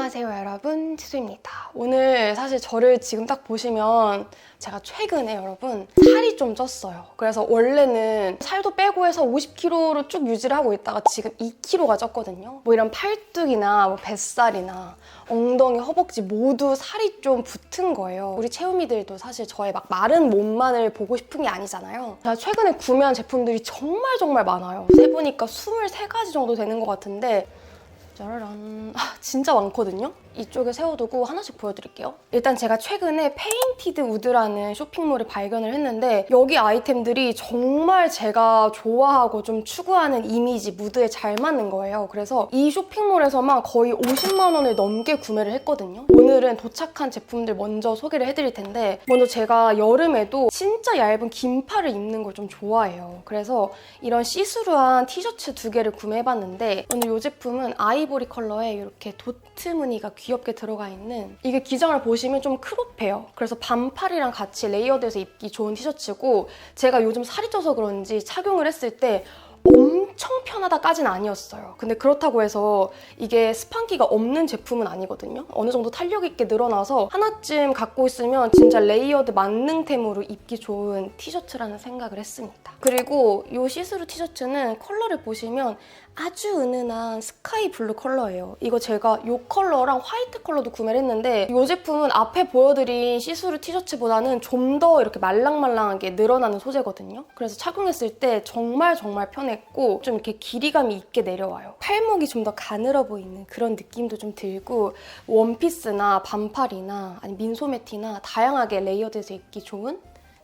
안녕하세요 여러분, 지수입니다. 오늘 사실 저를 지금 딱 보시면 제가 최근에 여러분 살이 좀 쪘어요. 그래서 원래는 살도 빼고 해서 50kg로 쭉 유지를 하고 있다가 지금 2kg가 쪘거든요. 뭐 이런 팔뚝이나 뭐 뱃살이나 엉덩이, 허벅지 모두 살이 좀 붙은 거예요. 우리 채우미들도 사실 저의 막 마른 몸만을 보고 싶은 게 아니잖아요. 제가 최근에 구매한 제품들이 정말 많아요. 세보니까 23가지 정도 되는 것 같은데 짜라란, 진짜 많거든요? 이쪽에 세워두고 하나씩 보여드릴게요. 일단 제가 최근에 페인티드 우드라는 쇼핑몰을 발견을 했는데 여기 아이템들이 정말 제가 좋아하고 좀 추구하는 이미지, 무드에 잘 맞는 거예요. 그래서 이 쇼핑몰에서만 거의 50만 원을 넘게 구매를 했거든요. 오늘은 도착한 제품들 먼저 소개를 해드릴 텐데 먼저 제가 여름에도 진짜 얇은 긴팔을 입는 걸 좀 좋아해요. 그래서 이런 시스루한 티셔츠 2개를 구매해봤는데 오늘 이 제품은 아이보리 컬러에 이렇게 도트 무늬가 귀엽게 들어가 있는, 이게 기장을 보시면 좀 크롭해요. 그래서 반팔이랑 같이 레이어드해서 입기 좋은 티셔츠고 제가 요즘 살이 쪄서 그런지 착용을 했을 때 엄청 편하다까지는 아니었어요. 근데 그렇다고 해서 이게 스판기가 없는 제품은 아니거든요. 어느 정도 탄력 있게 늘어나서 하나쯤 갖고 있으면 진짜 레이어드 만능템으로 입기 좋은 티셔츠라는 생각을 했습니다. 그리고 이 시스루 티셔츠는 컬러를 보시면 아주 은은한 스카이 블루 컬러예요. 이거 제가 이 컬러랑 화이트 컬러도 구매를 했는데 이 제품은 앞에 보여드린 시스루 티셔츠보다는 좀 더 이렇게 말랑말랑하게 늘어나는 소재거든요. 그래서 착용했을 때 정말 편했고 좀 이렇게 길이감이 있게 내려와요. 팔목이 좀 더 가늘어 보이는 그런 느낌도 좀 들고 원피스나 반팔이나 아니 민소매티나 다양하게 레이어드해서 입기 좋은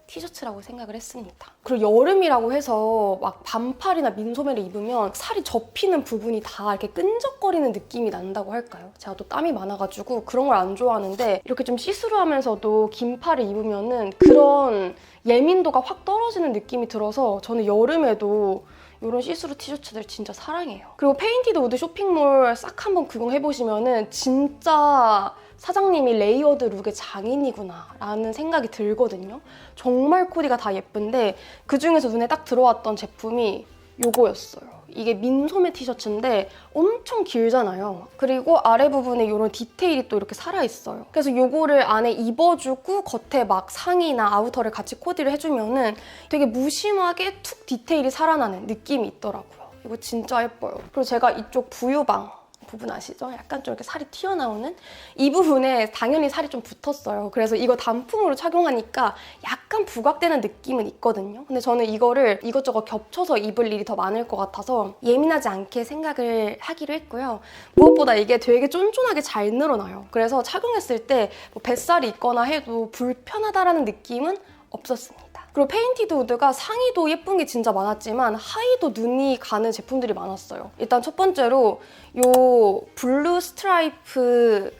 티셔츠라고 생각을 했습니다. 그리고 여름이라고 해서 막 반팔이나 민소매를 입으면 살이 접히는 부분이 다 이렇게 끈적거리는 느낌이 난다고 할까요? 제가 또 땀이 많아가지고 그런 걸 안 좋아하는데 이렇게 좀 시스루하면서도 긴팔을 입으면은 그런 예민도가 확 떨어지는 느낌이 들어서 저는 여름에도 이런 시스루 티셔츠들 진짜 사랑해요. 그리고 페인티드 우드 쇼핑몰 싹 한번 구경해보시면은 진짜 사장님이 레이어드 룩의 장인이구나 라는 생각이 들거든요. 정말 코디가 다 예쁜데 그중에서 눈에 딱 들어왔던 제품이 요거였어요. 이게 민소매 티셔츠인데 엄청 길잖아요. 그리고 아래 부분에 이런 디테일이 또 이렇게 살아있어요. 그래서 요거를 안에 입어주고 겉에 막 상의나 아우터를 같이 코디를 해주면은 되게 무심하게 툭 디테일이 살아나는 느낌이 있더라고요. 이거 진짜 예뻐요. 그리고 제가 이쪽 부유방 부분 아시죠? 약간 좀 이렇게 살이 튀어나오는 이 부분에 당연히 살이 좀 붙었어요. 그래서 이거 단품으로 착용하니까 약간 부각되는 느낌은 있거든요. 근데 저는 이거를 이것저것 겹쳐서 입을 일이 더 많을 것 같아서 예민하지 않게 생각을 하기로 했고요. 무엇보다 이게 되게 쫀쫀하게 잘 늘어나요. 그래서 착용했을 때 뭐 뱃살이 있거나 해도 불편하다라는 느낌은 없었습니다. 그리고 페인티드 우드가 상의도 예쁜 게 진짜 많았지만 하의도 눈이 가는 제품들이 많았어요. 일단 첫 번째로 요 블루 스트라이프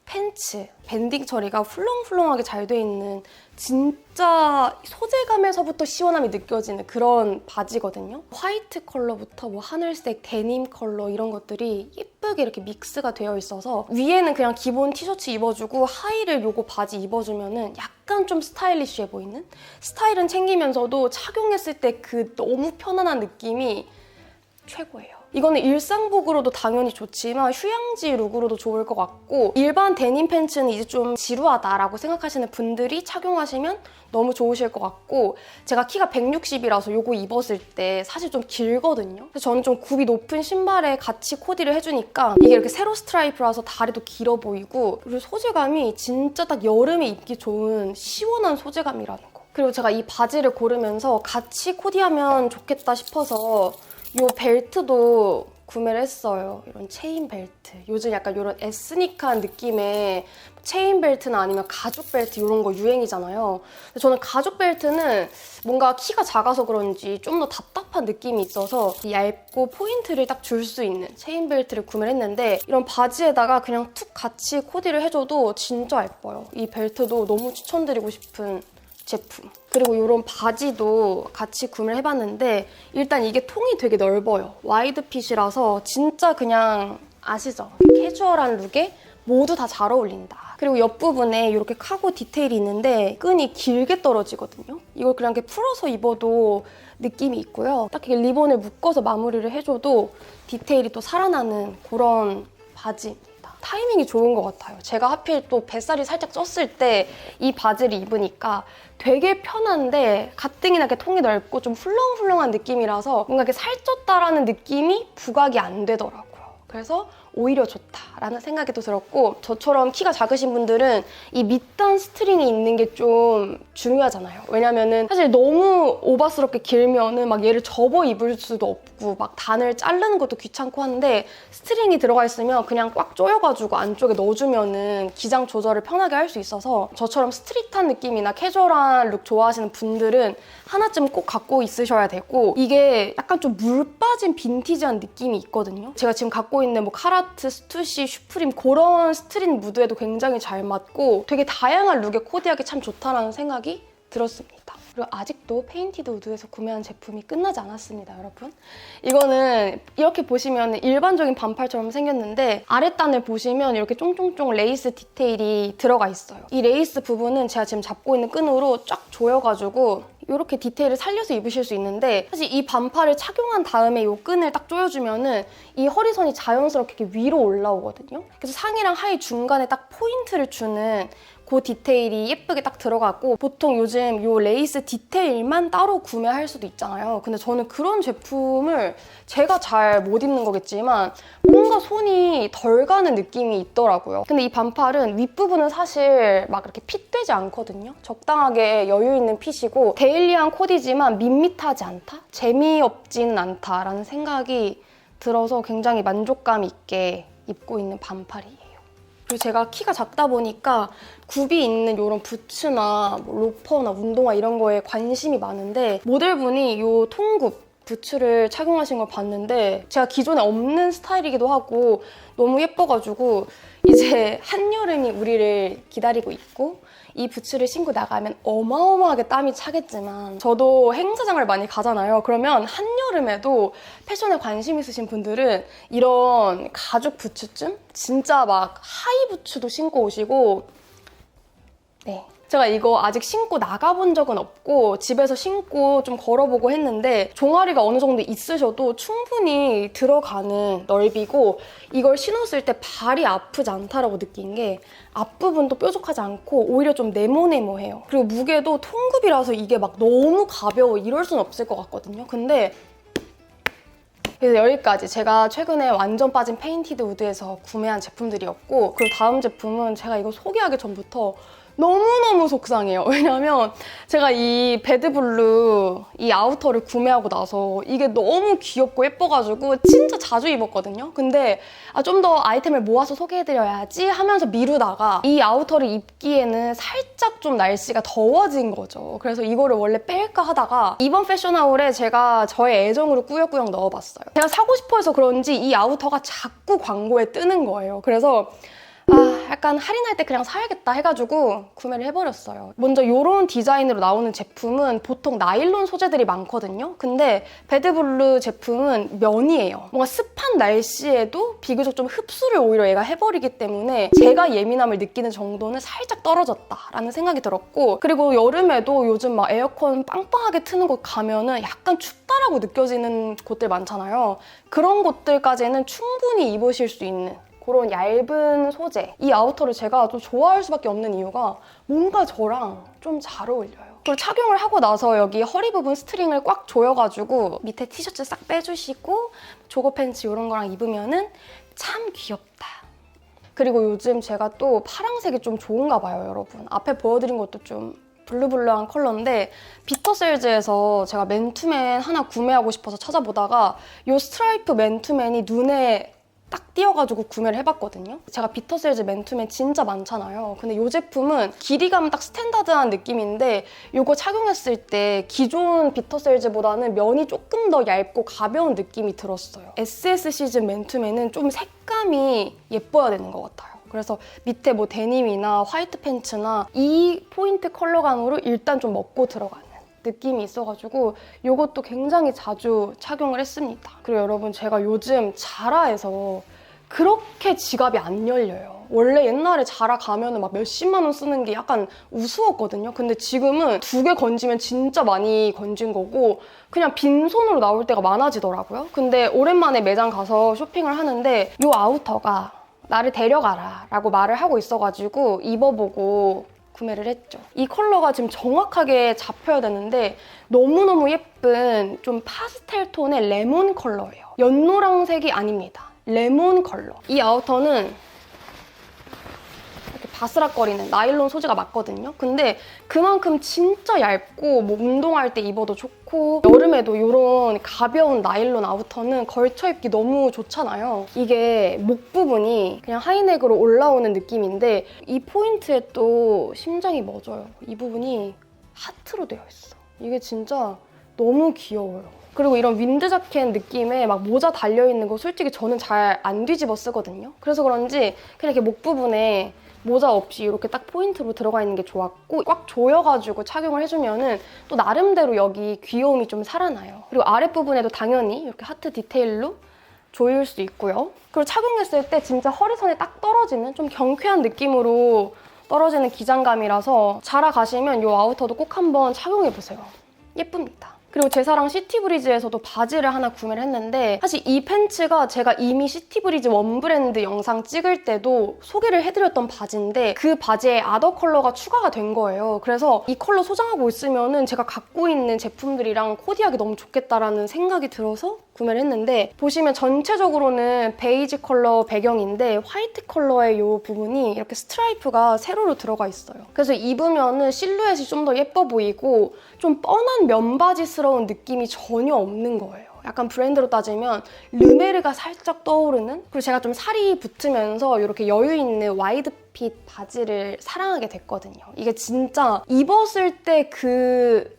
팬츠 밴딩 처리가 훌렁훌렁하게 잘 돼 있는 진짜 소재감에서부터 시원함이 느껴지는 그런 바지거든요. 화이트 컬러부터 뭐 하늘색, 데님 컬러 이런 것들이 예쁘게 이렇게 믹스가 되어 있어서 위에는 그냥 기본 티셔츠 입어주고 하의를 요거 바지 입어주면은 약간 좀 스타일리쉬해 보이는? 스타일은 챙기면서도 착용했을 때 그 너무 편안한 느낌이 최고예요. 이거는 일상복으로도 당연히 좋지만 휴양지 룩으로도 좋을 것 같고 일반 데님 팬츠는 이제 좀 지루하다라고 생각하시는 분들이 착용하시면 너무 좋으실 것 같고 제가 키가 160이라서 이거 입었을 때 사실 좀 길거든요. 그래서 저는 좀 굽이 높은 신발에 같이 코디를 해주니까 이게 이렇게 세로 스트라이프라서 다리도 길어 보이고 그리고 소재감이 진짜 딱 여름에 입기 좋은 시원한 소재감이라는 거. 그리고 제가 이 바지를 고르면서 같이 코디하면 좋겠다 싶어서 이 벨트도 구매를 했어요. 이런 체인 벨트. 요즘 약간 이런 에스닉한 느낌의 체인 벨트나 아니면 가죽 벨트 이런 거 유행이잖아요. 근데 저는 가죽 벨트는 뭔가 키가 작아서 그런지 좀 더 답답한 느낌이 있어서 얇고 포인트를 딱 줄 수 있는 체인 벨트를 구매를 했는데 이런 바지에다가 그냥 툭 같이 코디를 해줘도 진짜 예뻐요. 이 벨트도 너무 추천드리고 싶은 제품. 그리고 이런 바지도 같이 구매를 해봤는데 일단 이게 통이 되게 넓어요. 와이드핏이라서 진짜 그냥 아시죠? 캐주얼한 룩에 모두 다 잘 어울린다. 그리고 옆부분에 이렇게 카고 디테일이 있는데 끈이 길게 떨어지거든요. 이걸 그냥 이렇게 풀어서 입어도 느낌이 있고요. 딱 이렇게 리본을 묶어서 마무리를 해줘도 디테일이 또 살아나는 그런 바지입니다. 타이밍이 좋은 것 같아요. 제가 하필 또 뱃살이 살짝 쪘을 때 이 바지를 입으니까 되게 편한데 가뜩이나 이렇게 통이 넓고 좀 훌렁훌렁한 느낌이라서 뭔가 이렇게 살쪘다라는 느낌이 부각이 안 되더라고요. 그래서 오히려 좋다라는 생각이 또 들었고, 저처럼 키가 작으신 분들은 이 밑단 스트링이 있는 게 좀 중요하잖아요. 왜냐면은 사실 너무 오버스럽게 길면은 막 얘를 접어 입을 수도 없고 막 단을 자르는 것도 귀찮고 한데, 스트링이 들어가 있으면 그냥 꽉 조여가지고 안쪽에 넣어주면은 기장 조절을 편하게 할 수 있어서, 저처럼 스트릿한 느낌이나 캐주얼한 룩 좋아하시는 분들은 하나쯤 꼭 갖고 있으셔야 되고, 이게 약간 좀 물 빠진 빈티지한 느낌이 있거든요. 제가 지금 갖고 있는 뭐 카라트, 스투시, 슈프림 그런 스트릿 무드에도 굉장히 잘 맞고 되게 다양한 룩에 코디하기 참 좋다라는 생각이 들었습니다. 그리고 아직도 페인티드 우드에서 구매한 제품이 끝나지 않았습니다, 여러분. 이거는 이렇게 보시면 일반적인 반팔처럼 생겼는데 아랫단을 보시면 이렇게 쫑쫑쫑 레이스 디테일이 들어가 있어요. 이 레이스 부분은 제가 지금 잡고 있는 끈으로 쫙 조여가지고 이렇게 디테일을 살려서 입으실 수 있는데, 사실 이 반팔을 착용한 다음에 이 끈을 딱 조여주면은 이 허리선이 자연스럽게 이렇게 위로 올라오거든요. 그래서 상의랑 하의 중간에 딱 포인트를 주는 그 디테일이 예쁘게 딱 들어갔고, 보통 요즘 이 레이스 디테일만 따로 구매할 수도 있잖아요. 근데 저는 그런 제품을 제가 잘 못 입는 거겠지만 뭔가 손이 덜 가는 느낌이 있더라고요. 근데 이 반팔은 윗부분은 사실 막 이렇게 핏되지 않거든요. 적당하게 여유 있는 핏이고 데일리한 코디지만 밋밋하지 않다? 재미없지는 않다라는 생각이 들어서 굉장히 만족감 있게 입고 있는 반팔이에요. 그리고 제가 키가 작다 보니까 굽이 있는 이런 부츠나 뭐 로퍼나 운동화 이런 거에 관심이 많은데, 모델분이 이 통굽 부츠를 착용하신 걸 봤는데 제가 기존에 없는 스타일이기도 하고 너무 예뻐가지고 이제 한여름이 우리를 기다리고 있고, 이 부츠를 신고 나가면 어마어마하게 땀이 차겠지만 저도 행사장을 많이 가잖아요. 그러면 한여름에도 패션에 관심 있으신 분들은 이런 가죽 부츠쯤? 진짜 막 하이 부츠도 신고 오시고, 네. 제가 이거 아직 신고 나가본 적은 없고 집에서 신고 좀 걸어보고 했는데 종아리가 어느 정도 있으셔도 충분히 들어가는 넓이고, 이걸 신었을 때 발이 아프지 않다라고 느낀 게 앞부분도 뾰족하지 않고 오히려 좀 네모네모해요. 그리고 무게도 통굽이라서 이게 막 너무 가벼워 이럴 순 없을 것 같거든요. 근데 그래서 여기까지 제가 최근에 완전 빠진 페인티드 우드에서 구매한 제품들이었고, 그리고 다음 제품은 제가 이거 소개하기 전부터 너무너무 속상해요. 왜냐면 제가 이 배드블루 이 아우터를 구매하고 나서 이게 너무 귀엽고 예뻐가지고 진짜 자주 입었거든요. 근데 좀 더 아이템을 모아서 소개해드려야지 하면서 미루다가 이 아우터를 입기에는 살짝 좀 날씨가 더워진 거죠. 그래서 이거를 원래 뺄까 하다가 이번 패션하울에 제가 저의 애정으로 꾸역꾸역 넣어봤어요. 제가 사고 싶어 해서 그런지 이 아우터가 자꾸 광고에 뜨는 거예요. 그래서 약간 할인할 때 그냥 사야겠다 해가지고 구매를 해버렸어요. 먼저 이런 디자인으로 나오는 제품은 보통 나일론 소재들이 많거든요. 근데 배드블루 제품은 면이에요. 뭔가 습한 날씨에도 비교적 좀 흡수를 오히려 얘가 해버리기 때문에 제가 예민함을 느끼는 정도는 살짝 떨어졌다라는 생각이 들었고, 그리고 여름에도 요즘 막 에어컨 빵빵하게 트는 곳 가면은 약간 춥다라고 느껴지는 곳들 많잖아요. 그런 곳들까지는 충분히 입으실 수 있는 그런 얇은 소재, 이 아우터를 제가 좀 좋아할 수밖에 없는 이유가 뭔가 저랑 좀 잘 어울려요. 그리고 착용을 하고 나서 여기 허리 부분 스트링을 꽉 조여가지고 밑에 티셔츠 싹 빼주시고 조거 팬츠 이런 거랑 입으면은 참 귀엽다. 그리고 요즘 제가 또 파랑색이 좀 좋은가 봐요, 여러분. 앞에 보여드린 것도 좀 블루블루한 컬러인데 비터셀즈에서 제가 맨투맨 하나 구매하고 싶어서 찾아보다가 이 스트라이프 맨투맨이 눈에 딱 띄어가지고 구매를 해봤거든요. 제가 비터셀즈 맨투맨 진짜 많잖아요. 근데 이 제품은 길이감은 딱 스탠다드한 느낌인데 이거 착용했을 때 기존 비터셀즈보다는 면이 조금 더 얇고 가벼운 느낌이 들었어요. SS 시즌 맨투맨은 좀 색감이 예뻐야 되는 것 같아요. 그래서 밑에 뭐 데님이나 화이트 팬츠나 이 포인트 컬러감으로 일단 좀 먹고 들어가는 느낌이 있어가지고 이것도 굉장히 자주 착용을 했습니다. 그리고 여러분, 제가 요즘 자라에서 그렇게 지갑이 안 열려요. 원래 옛날에 자라 가면은 막 몇십만 원 쓰는 게 약간 우스웠거든요. 근데 지금은 2개 건지면 진짜 많이 건진 거고 그냥 빈손으로 나올 때가 많아지더라고요. 근데 오랜만에 매장 가서 쇼핑을 하는데 이 아우터가 나를 데려가라 라고 말을 하고 있어가지고 입어보고 구매를 했죠. 이 컬러가 지금 정확하게 잡혀야 되는데 너무너무 예쁜 좀 파스텔 톤의 레몬 컬러예요. 연노랑색이 아닙니다. 레몬 컬러. 이 아우터는 이렇게 바스락거리는 나일론 소재가 맞거든요. 근데 그만큼 진짜 얇고 뭐 운동할 때 입어도 좋고 여름에도 이런 가벼운 나일론 아우터는 걸쳐 입기 너무 좋잖아요. 이게 목 부분이 그냥 하이넥으로 올라오는 느낌인데 이 포인트에 또 심장이 멎어요. 이 부분이 하트로 되어 있어. 이게 진짜 너무 귀여워요. 그리고 이런 윈드 자켓 느낌의 막 모자 달려있는 거 솔직히 저는 잘 안 뒤집어 쓰거든요. 그래서 그런지 그냥 이렇게 목 부분에 모자 없이 이렇게 딱 포인트로 들어가 있는 게 좋았고 꽉 조여가지고 착용을 해주면은 또 나름대로 여기 귀여움이 좀 살아나요. 그리고 아랫부분에도 당연히 이렇게 하트 디테일로 조일 수 있고요. 그리고 착용했을 때 진짜 허리선에 딱 떨어지는 좀 경쾌한 느낌으로 떨어지는 기장감이라서 자라 가시면 이 아우터도 꼭 한번 착용해보세요. 예쁩니다. 그리고 제 사랑 시티브리즈에서도 바지를 하나 구매를 했는데 사실 이 팬츠가 제가 이미 시티브리즈 원 브랜드 영상 찍을 때도 소개를 해드렸던 바지인데 그 바지에 아더 컬러가 추가가 된 거예요. 그래서 이 컬러 소장하고 있으면은 제가 갖고 있는 제품들이랑 코디하기 너무 좋겠다라는 생각이 들어서 구매를 했는데 보시면 전체적으로는 베이지 컬러 배경인데 화이트 컬러의 이 부분이 이렇게 스트라이프가 세로로 들어가 있어요. 그래서 입으면은 실루엣이 좀 더 예뻐 보이고 좀 뻔한 면바지스러운 느낌이 전혀 없는 거예요. 약간 브랜드로 따지면 르메르가 살짝 떠오르는? 그리고 제가 좀 살이 붙으면서 이렇게 여유 있는 와이드핏 바지를 사랑하게 됐거든요. 이게 진짜 입었을 때 그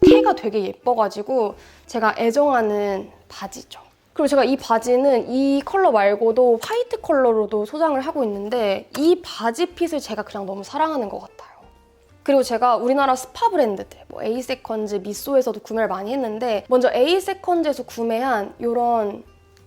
태가 되게 예뻐가지고 제가 애정하는 바지죠. 그리고 제가 이 바지는 이 컬러 말고도 화이트 컬러로도 소장을 하고 있는데 이 바지 핏을 제가 그냥 너무 사랑하는 것 같아요. 그리고 제가 우리나라 스파 브랜드들, 뭐 에이세컨즈, 미쏘에서도 구매를 많이 했는데 먼저 에이세컨즈에서 구매한 이런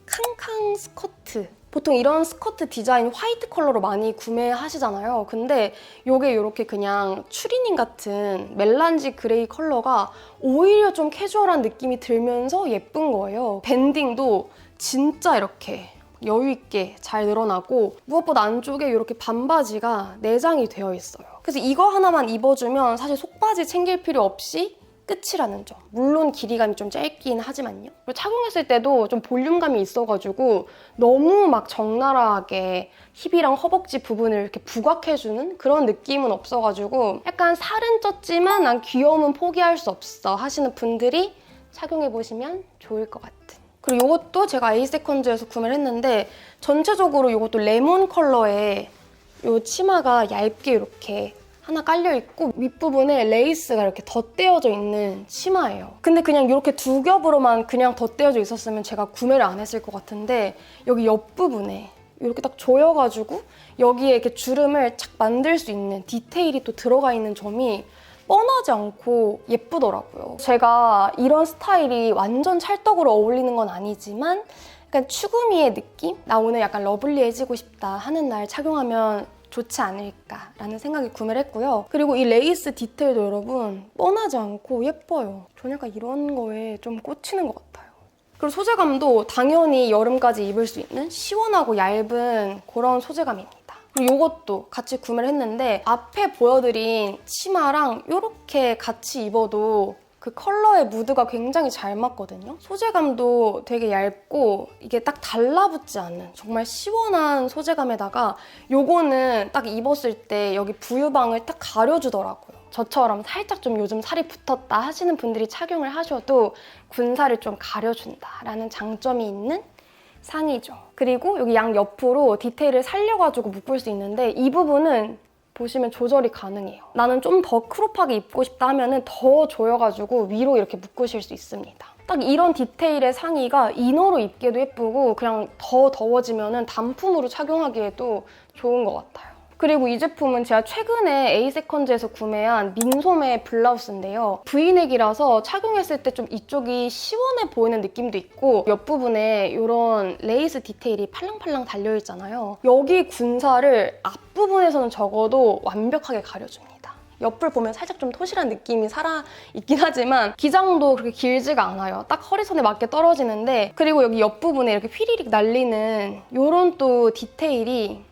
캉캉 스커트, 보통 이런 스커트 디자인 화이트 컬러로 많이 구매하시잖아요. 근데 이게 이렇게 그냥 추리닝 같은 멜란지 그레이 컬러가 오히려 좀 캐주얼한 느낌이 들면서 예쁜 거예요. 밴딩도 진짜 이렇게 여유 있게 잘 늘어나고 무엇보다 안쪽에 이렇게 반바지가 내장이 되어 있어요. 그래서 이거 하나만 입어주면 사실 속바지 챙길 필요 없이 끝이라는 점. 물론 길이감이 좀 짧긴 하지만요. 그리고 착용했을 때도 좀 볼륨감이 있어가지고 너무 막 적나라하게 힙이랑 허벅지 부분을 이렇게 부각해주는 그런 느낌은 없어가지고 약간 살은 쪘지만 난 귀여움은 포기할 수 없어 하시는 분들이 착용해보시면 좋을 것 같은. 그리고 이것도 제가 에이세컨즈에서 구매를 했는데 전체적으로 이것도 레몬 컬러의 이 치마가 얇게 이렇게 하나 깔려있고 윗부분에 레이스가 이렇게 덧대어져 있는 치마예요. 근데 그냥 이렇게 두 겹으로만 그냥 덧대어져 있었으면 제가 구매를 안 했을 것 같은데 여기 옆부분에 이렇게 딱 조여가지고 여기에 이렇게 주름을 착 만들 수 있는 디테일이 또 들어가 있는 점이 뻔하지 않고 예쁘더라고요. 제가 이런 스타일이 완전 찰떡으로 어울리는 건 아니지만 약간 추구미의 느낌? 나 오늘 약간 러블리해지고 싶다 하는 날 착용하면 좋지 않을까라는 생각에 구매를 했고요. 그리고 이 레이스 디테일도 여러분 뻔하지 않고 예뻐요. 저는 약간 이런 거에 좀 꽂히는 것 같아요. 그리고 소재감도 당연히 여름까지 입을 수 있는 시원하고 얇은 그런 소재감입니다. 그리고 이것도 같이 구매를 했는데 앞에 보여드린 치마랑 이렇게 같이 입어도 그 컬러의 무드가 굉장히 잘 맞거든요. 소재감도 되게 얇고 이게 딱 달라붙지 않는 정말 시원한 소재감에다가 요거는 딱 입었을 때 여기 부유방을 딱 가려주더라고요. 저처럼 살짝 좀 요즘 살이 붙었다 하시는 분들이 착용을 하셔도 군살을 좀 가려준다라는 장점이 있는 상의죠. 그리고 여기 양 옆으로 디테일을 살려가지고 묶을 수 있는데 이 부분은 보시면 조절이 가능해요. 나는 좀 더 크롭하게 입고 싶다 하면 더 조여가지고 위로 이렇게 묶으실 수 있습니다. 딱 이런 디테일의 상의가 이너로 입기에도 예쁘고 그냥 더 더워지면 단품으로 착용하기에도 좋은 것 같아요. 그리고 이 제품은 제가 최근에 에이세컨즈에서 구매한 민소매 블라우스인데요. V넥이라서 착용했을 때 좀 이쪽이 시원해 보이는 느낌도 있고 옆부분에 이런 레이스 디테일이 팔랑팔랑 달려있잖아요. 여기 군살을 앞부분에서는 적어도 완벽하게 가려줍니다. 옆을 보면 살짝 좀 토실한 느낌이 살아있긴 하지만 기장도 그렇게 길지가 않아요. 딱 허리선에 맞게 떨어지는데 그리고 여기 옆부분에 이렇게 휘리릭 날리는 이런 또 디테일이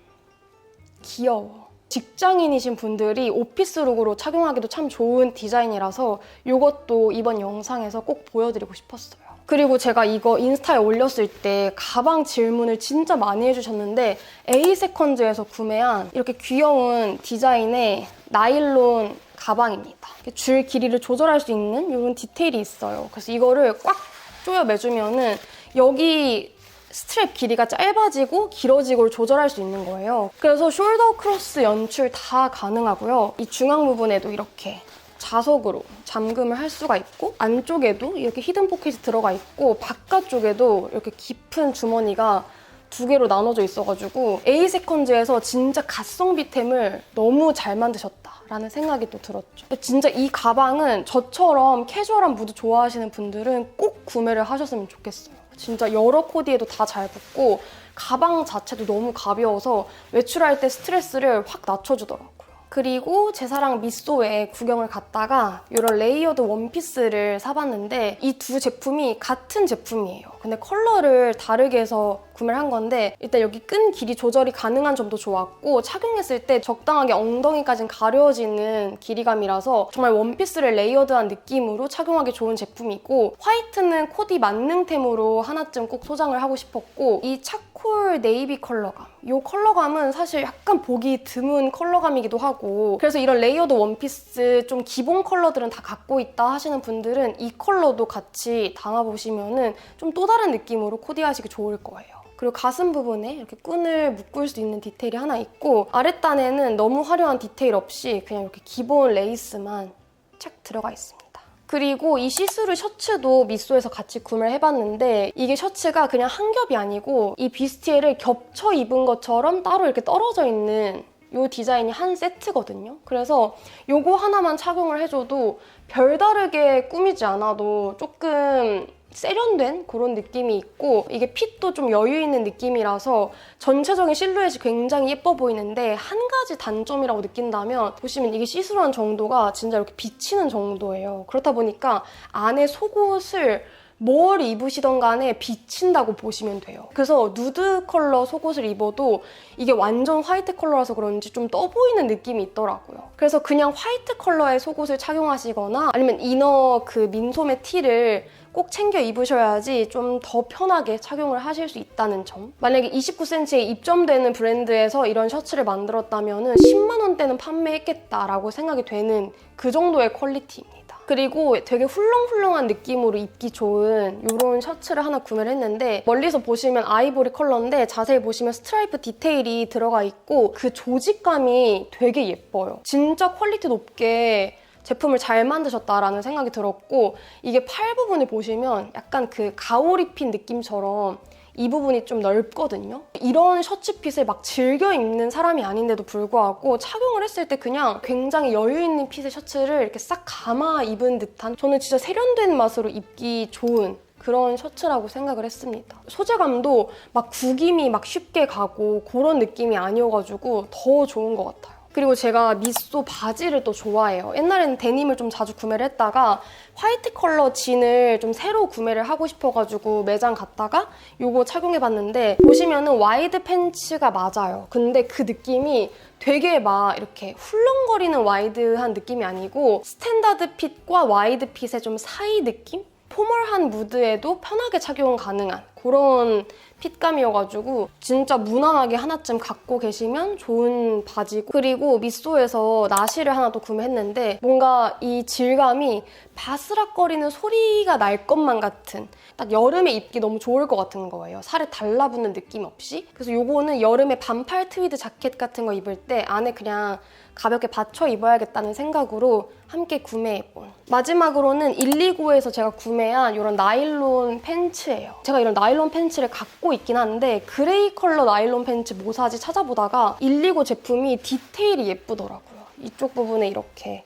귀여워. 직장인이신 분들이 오피스룩으로 착용하기도 참 좋은 디자인이라서 이것도 이번 영상에서 꼭 보여드리고 싶었어요. 그리고 제가 이거 인스타에 올렸을 때 가방 질문을 진짜 많이 해주셨는데 에이세컨즈에서 구매한 이렇게 귀여운 디자인의 나일론 가방입니다. 줄 길이를 조절할 수 있는 이런 디테일이 있어요. 그래서 이거를 꽉 조여 매주면은 여기 스트랩 길이가 짧아지고 길어지고를 조절할 수 있는 거예요. 그래서 숄더 크로스 연출 다 가능하고요. 이 중앙 부분에도 이렇게 자석으로 잠금을 할 수가 있고 안쪽에도 이렇게 히든 포켓이 들어가 있고 바깥쪽에도 이렇게 깊은 주머니가 2개로 나눠져 있어가지고 에이세컨즈에서 진짜 가성비템을 너무 잘 만드셨다라는 생각이 또 들었죠. 진짜 이 가방은 저처럼 캐주얼한 무드 좋아하시는 분들은 꼭 구매를 하셨으면 좋겠어요. 진짜 여러 코디에도 다 잘 붙고 가방 자체도 너무 가벼워서 외출할 때 스트레스를 확 낮춰주더라고요. 그리고 제 사랑 미쏘에 구경을 갔다가 이런 레이어드 원피스를 사봤는데 이 두 제품이 같은 제품이에요. 근데 컬러를 다르게 해서 구매를 한 건데 일단 여기 끈 길이 조절이 가능한 점도 좋았고 착용했을 때 적당하게 엉덩이까지는 가려지는 길이감이라서 정말 원피스를 레이어드한 느낌으로 착용하기 좋은 제품이고 화이트는 코디 만능템으로 하나쯤 꼭 소장을 하고 싶었고 이 차콜 네이비 컬러감 이 컬러감은 사실 약간 보기 드문 컬러감이기도 하고 그래서 이런 레이어드 원피스 좀 기본 컬러들은 다 갖고 있다 하시는 분들은 이 컬러도 같이 담아보시면은 좀 또 다른 느낌으로 코디하시기 좋을 거예요. 그리고 가슴 부분에 이렇게 끈을 묶을 수 있는 디테일이 하나 있고 아랫단에는 너무 화려한 디테일 없이 그냥 이렇게 기본 레이스만 착 들어가 있습니다. 그리고 이 시스루 셔츠도 미쏘에서 같이 구매를 해봤는데 이게 셔츠가 그냥 한 겹이 아니고 이 비스티에를 겹쳐 입은 것처럼 따로 이렇게 떨어져 있는 이 디자인이 한 세트거든요. 그래서 이거 하나만 착용을 해줘도 별다르게 꾸미지 않아도 조금 세련된 그런 느낌이 있고 이게 핏도 좀 여유 있는 느낌이라서 전체적인 실루엣이 굉장히 예뻐 보이는데 한 가지 단점이라고 느낀다면 보시면 이게 시스루한 정도가 진짜 이렇게 비치는 정도예요. 그렇다 보니까 안에 속옷을 뭘 입으시던 간에 비친다고 보시면 돼요. 그래서 누드 컬러 속옷을 입어도 이게 완전 화이트 컬러라서 그런지 좀 떠 보이는 느낌이 있더라고요. 그래서 그냥 화이트 컬러의 속옷을 착용하시거나 아니면 이너 그 민소매 티를 꼭 챙겨 입으셔야지 좀 더 편하게 착용을 하실 수 있다는 점. 만약에 29cm에 입점되는 브랜드에서 이런 셔츠를 만들었다면 10만 원대는 판매했겠다라고 생각이 되는 그 정도의 퀄리티입니다. 그리고 되게 훌렁훌렁한 느낌으로 입기 좋은 이런 셔츠를 하나 구매를 했는데 멀리서 보시면 아이보리 컬러인데 자세히 보시면 스트라이프 디테일이 들어가 있고 그 조직감이 되게 예뻐요. 진짜 퀄리티 높게 제품을 잘 만드셨다라는 생각이 들었고 이게 팔 부분을 보시면 약간 그 가올 입힌 느낌처럼 이 부분이 좀 넓거든요. 이런 셔츠핏을 막 즐겨 입는 사람이 아닌데도 불구하고 착용을 했을 때 그냥 굉장히 여유 있는 핏의 셔츠를 이렇게 싹 감아 입은 듯한 저는 진짜 세련된 맛으로 입기 좋은 그런 셔츠라고 생각을 했습니다. 소재감도 막 구김이 막 쉽게 가고 그런 느낌이 아니어가지고 더 좋은 것 같아요. 그리고 제가 미쏘 바지를 또 좋아해요. 옛날에는 데님을 좀 자주 구매를 했다가 화이트 컬러 진을 좀 새로 구매를 하고 싶어가지고 매장 갔다가 이거 착용해봤는데 보시면은 와이드 팬츠가 맞아요. 근데 그 느낌이 되게 막 이렇게 훌렁거리는 와이드한 느낌이 아니고 스탠다드 핏과 와이드 핏의 좀 사이 느낌? 포멀한 무드에도 편하게 착용 가능한 그런 핏감이어가지고 진짜 무난하게 하나쯤 갖고 계시면 좋은 바지고 그리고 미쏘에서 나시를 하나 또 구매했는데 뭔가 이 질감이 바스락거리는 소리가 날 것만 같은 딱 여름에 입기 너무 좋을 것 같은 거예요. 살에 달라붙는 느낌 없이. 그래서 요거는 여름에 반팔 트위드 자켓 같은 거 입을 때 안에 그냥 가볍게 받쳐 입어야겠다는 생각으로 함께 구매해본 마지막으로는 129에서 제가 구매한 이런 나일론 팬츠예요. 제가 이런 나일론 팬츠를 갖고 있긴 한데 그레이 컬러 나일론 팬츠 뭐 사지 찾아보다가 129 제품이 디테일이 예쁘더라고요. 이쪽 부분에 이렇게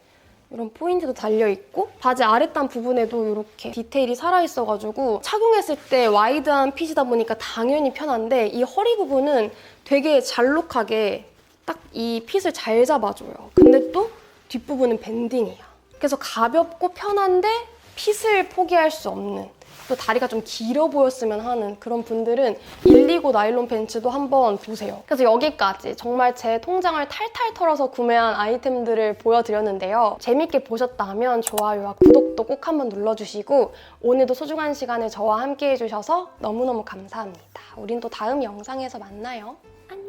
이런 포인트도 달려있고 바지 아랫단 부분에도 이렇게 디테일이 살아있어가지고 착용했을 때 와이드한 핏이다 보니까 당연히 편한데 이 허리 부분은 되게 잘록하게 딱 이 핏을 잘 잡아줘요. 근데 또 뒷부분은 밴딩이야. 그래서 가볍고 편한데 핏을 포기할 수 없는 또 다리가 좀 길어 보였으면 하는 그런 분들은 129 나일론 팬츠도 한번 보세요. 그래서 여기까지 정말 제 통장을 탈탈 털어서 구매한 아이템들을 보여드렸는데요. 재밌게 보셨다면 좋아요와 구독도 꼭 한번 눌러주시고 오늘도 소중한 시간을 저와 함께 해주셔서 너무너무 감사합니다. 우린 또 다음 영상에서 만나요. 안녕.